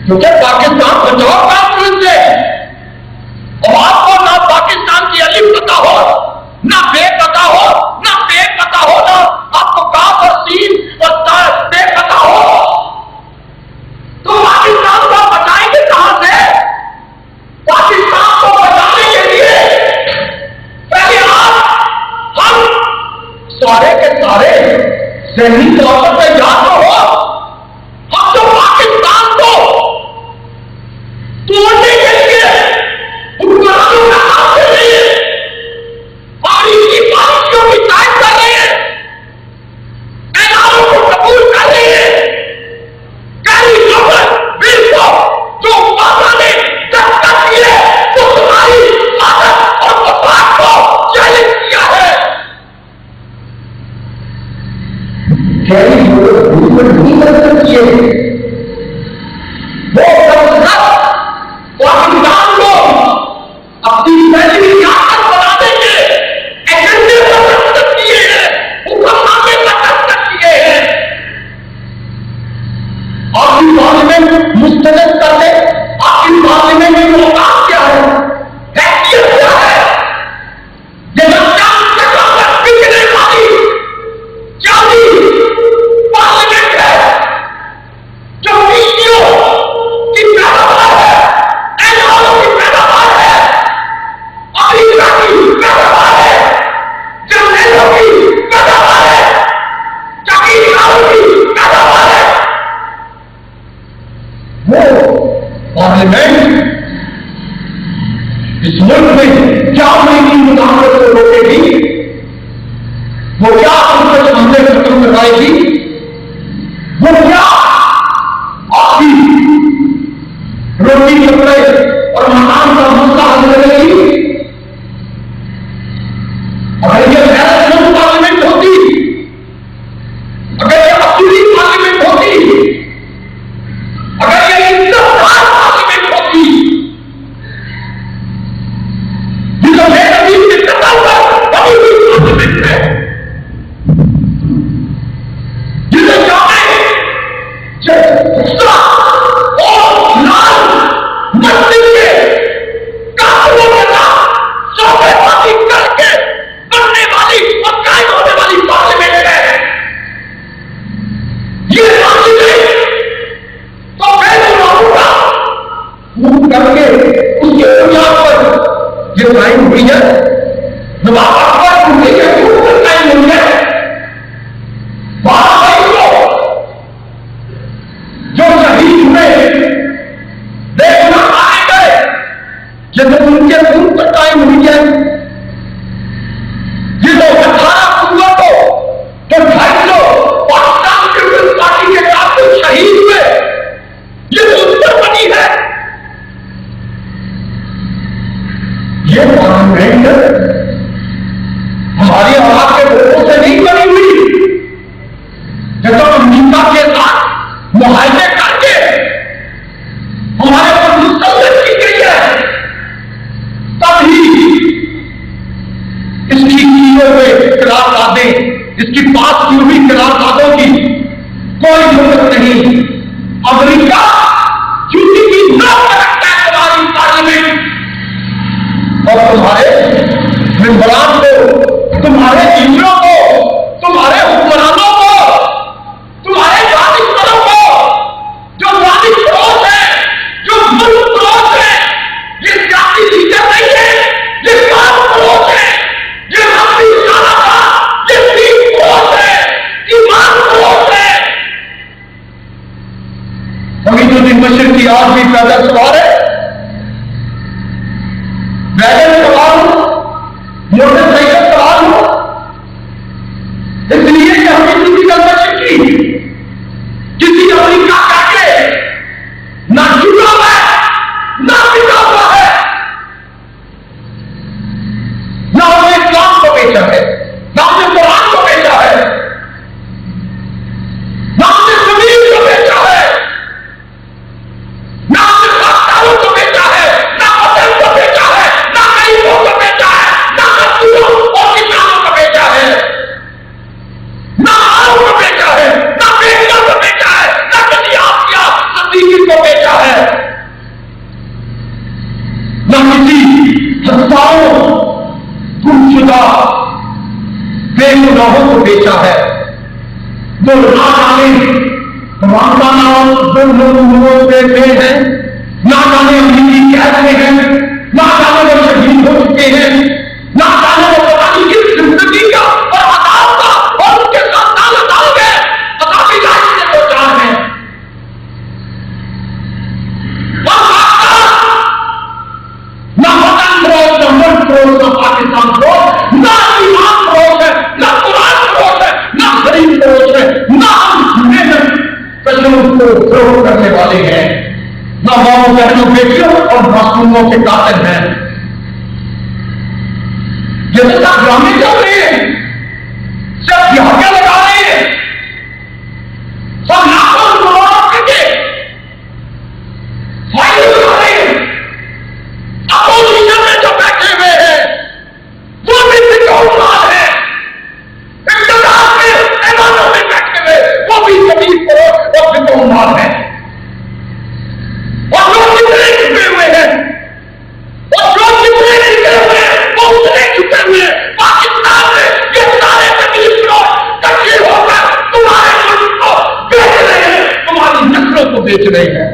क्योंकि पाकिस्तान बचाओ कानून से। और आपको ना पाकिस्तान की अलिफ पता हो, ना बे पता हो, ना पे पता हो, ना आपको काफ और सीन और पे पता हो, तो पाकिस्तान को बचाएंगे कहां से? पाकिस्तान को बचाने के लिए पहले आप हम सारे के सारे जहनी तौर पर तैयार तो हो। हम तो पाकिस्तान को तोड़ने के लिए हुक्मरानों का साथ दे रहे हैं और इनकी पॉलिसियों की तायद कर रहे हैं, ऐलानों को कबूल कर रहे हैं। कैरी बिल को जो बाबा ने दस्तखत किए तो तुम्हारी आदत और वफाक को चैलेंज किया है। कैरी नहीं दस्तखत किए, वो दस्तखत पाकिस्तान को अपनी पहली रियासत बनाने के एजेंडे पर दस्तखत किए हैं, हुक्मनामे पर दस्तखत किए हैं। आपकी पार्लियामेंट मुस्तरद कर दे, आपकी पार्लियामेंट में औकात क्या है, हैसियत क्या है? ये रमजान के साथ बिकने वाली जाली पार्लियामेंट है जो वीडियो की पैदावार है, ऐलानों की पैदावार है, अमेरिका की पैदावार है, जर्नलों की पैदावार है, जागीरदारों की पैदावार है। वो पार्लियामेंट इस मुल्क में क्या अमरीकी मुदाखलत को रोकेगी? वो क्या हमसे हमले खत्म करवाएगी? वो क्या आपकी रोटी कपड़े और मकान का मसला हल करेगी? अगर ये गैर पार्लियामेंट होती, अगर ये असूली पार्लियामेंट होती, अगर ये इंतजार पार्लियामेंट होती, जिसको नबी के कत्ल पर बनी हुई पार्लियामेंट है, जिसे जाने और लाल मस्जिद के काफिलों के साथ सौदेबाजी करके बनने वाली और कायम होने वाली पार्लियामेंट है। ये पार्लियामेंट तो बेगुनाहों का खून करके उसके बुनियाद पर ये कायम हुई है। नवाब अकबर उनके खून पर कायम हुई है। जो शहीद हुए देखना आए गए, ये तो उनके खून पर कायम हुई है। ये तो 18 अक्टूबर को जो 250 पाकिस्तान पीपल्स पार्टी के काफिल शहीद हुए, ये तो उस पर बनी है। ये पार्लियामेंट हमारी आवाज के वोटों से नहीं बनी हुई। जब तो अमेरिका के साथ मुआहदे करके हमारे पर मुस्तलद की गई है, तभी इसकी किए हुए करारदादें, इसकी पास की हुई करारदादों की कोई जरूरत नहीं। अमेरिका ड्यूटी की नौकरी रखता है तुम्हारी पार्लियामेंट और तुम्हारे मेंबरान को, तुम्हारे इंजीनियरों को, तुम्हारे हुक्मरानों को, तुम्हारे जानिशमनों को, जो जानिश पड़ोस है, जो मुल्क पड़ोस है, ये जाति लीडर नहीं है, ये काम पड़ोस है, ये अपनी सारा था, ये दीन पड़ोस है, ईमान पड़ोस है। हमीदुद्दीन मशरकी आज भी पैदल सवार है, वैगन सवार हूं, मोटरसाइकिल सवार हूं, इसलिए कि हमीदुद्दीन मशरकी किसी अमेरिका जाके ना जुड़ा हुआ है, ना बिका हुआ है, ना उसने इस्लाम को बेचा है, ना उसने कुरान को बेचा है, ना उसने जमीन को बेचा है, ना उसने को बेचा है। वो ना जाने रवाना नाम लोगों देते हैं, ना जाने अमीरी कहते हैं, ना जाने वो शहीद हो चुके हैं, ना जाने वो पता नहीं किस जिंदगी का और अदाब का और उनके साथ ताल्लुकात है अदाबी लाइफ से दो चार हैं। ना वतन फरोख, ना मुल्क फरोख, ना पाकिस्तान फरोख, ना ईमान फरोख है, ना कुरान फरोख है, ना गरीब फरोख है, ना हम मेहनत कशों को फरोख करने वाले हैं, ना माओ बहनों बेटियों और मासूमों के कातिल हैं। ये तो सब ड्रामे चल रहे हैं, सब ध्यान लगा रहे हैं, सब लाखों करोड़ों करके फायदे उठा रहे हैं। अपोजिशन में जो बैठे हुए हैं वो भी सिक्योर है, इक़्तिदार के ऐवानों में बैठे हुए वो भी जमीन फरोख और सिक्योर है। और जो कितने छुपे हुए हैं और जो कितने छुपे हुए हैं वो उतने छुपे हुए हैं। पाकिस्तान में ये सारे तकलीफ लोग इकट्ठे होकर तुम्हारे मुल्क को बेच रहे हैं, तुम्हारी नस्लों को बेच रहे हैं।